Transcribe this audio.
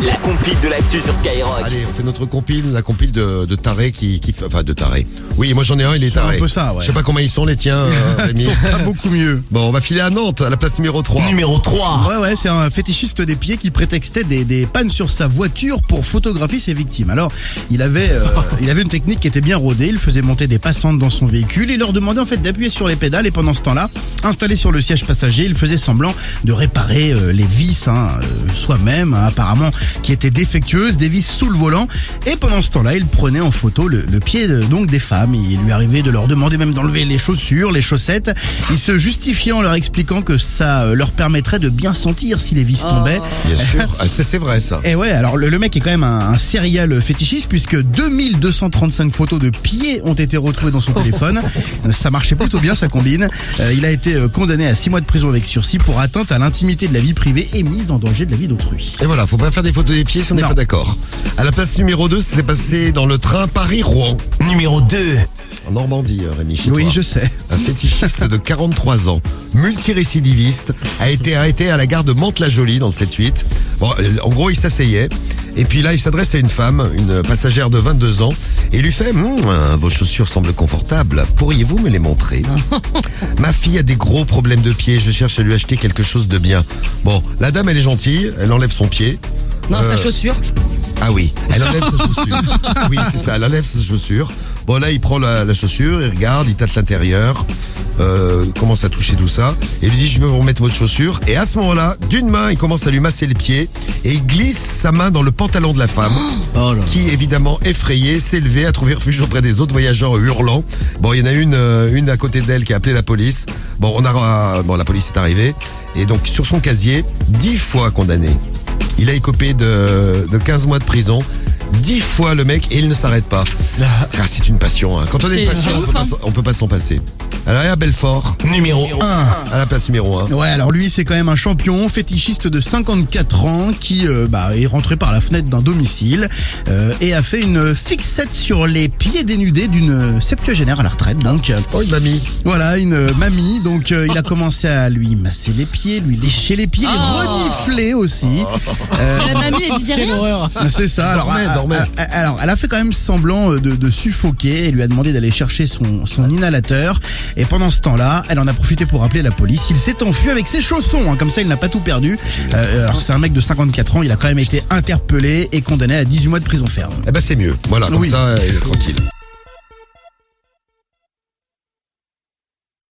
La compile de l'actu sur Skyrock. Allez, on fait notre compile, la compile de tarés enfin de tarés. Oui, moi j'en ai un, il est taré. un peu ça, ouais. Je sais pas comment ils sont les tiens, Rémi. Ils sont pas beaucoup mieux. Bon, on va filer à Nantes, à la place numéro 3. Numéro 3. Ouais, c'est un fétichiste des pieds qui prétextait des pannes sur sa voiture pour photographier ses victimes. Alors, il avait une technique qui était bien rodée. Il faisait monter des passantes dans son véhicule et leur demandait en fait d'appuyer sur les pédales. Et pendant ce temps-là, installé sur le siège passager, il faisait semblant de réparer les vis soi-même, apparemment, qui étaient défectueuses, des vis sous le volant. Et pendant ce temps-là, il prenait en photo le pied donc des femmes. Il lui arrivait de leur demander même d'enlever les chaussures, les chaussettes. Il se justifiait en leur expliquant que ça leur permettrait de bien sentir si les vis tombaient. Bien sûr, c'est vrai ça. Et ouais, alors le mec est quand même un serial fétichiste puisque 2235 photos de pieds ont été retrouvées dans son téléphone. Ça marchait plutôt bien, sa combine. Il a été condamné à 6 mois de prison avec sursis pour atteinte à l'intimité de la vie privée et mise en danger de la vie d'autrui. Et voilà, faut pas faire des photos des pieds si on n'est Non. pas d'accord. À la place numéro 2, ça s'est passé dans le train Paris-Rouen. Numéro 2. En Normandie, Rémi, chez Oui, toi. je sais. Un fétichiste de 43 ans, multirécidiviste, a été arrêté à la gare de Mantes-la-Jolie dans le 7-8. Bon, en gros, il s'asseyait. Et puis là, il s'adresse à une femme, une passagère de 22 ans, et lui fait vos chaussures semblent confortables. Pourriez-vous me les montrer? Ma fille a des gros problèmes de pied. Je cherche à lui acheter quelque chose de bien. Bon, la dame, elle est gentille. Elle enlève son pied. Non, sa chaussure. Ah oui, elle enlève sa chaussure. Oui, c'est ça, elle enlève sa chaussure. Bon, là, il prend la chaussure, il regarde, il tâte l'intérieur, commence à toucher tout ça, et il lui dit, je vais vous remettre votre chaussure. Et à ce moment-là, d'une main, il commence à lui masser les pieds, et il glisse sa main dans le pantalon de la femme, qui, évidemment, effrayée, s'est levée, a trouvé refuge auprès des autres voyageurs hurlant. Bon, il y en a une à côté d'elle qui a appelé la police. Bon, la police est arrivée, et donc, sur son casier, 10 fois condamné. Il a écopé de 15 mois de prison. 10 fois le mec et il ne s'arrête pas. Ah, c'est une passion. Hein. Quand on a une passion, on peut pas s'en passer. Alors, il y a Belfort, Numéro 1. à la place numéro 1. Ouais, alors lui, c'est quand même un champion fétichiste de 54 ans qui est rentré par la fenêtre d'un domicile et a fait une fixette sur les pieds dénudés d'une septuagénaire à la retraite. Donc, Oh, une mamie. voilà, une mamie. Donc, il a commencé à lui masser les pieds, lui lécher les pieds, les renifler aussi. La mamie, elle disait rien. C'est ça. Dormait. Alors, elle a fait quand même semblant de suffoquer. Elle lui a demandé d'aller chercher son inhalateur. Et pendant ce temps-là, elle en a profité pour appeler la police. Il s'est enfui avec ses chaussons. Comme ça, il n'a pas tout perdu. Alors, c'est un mec de 54 ans. Il a quand même été interpellé et condamné à 18 mois de prison ferme. Eh ben, c'est mieux. Voilà, comme Oui. ça, tranquille.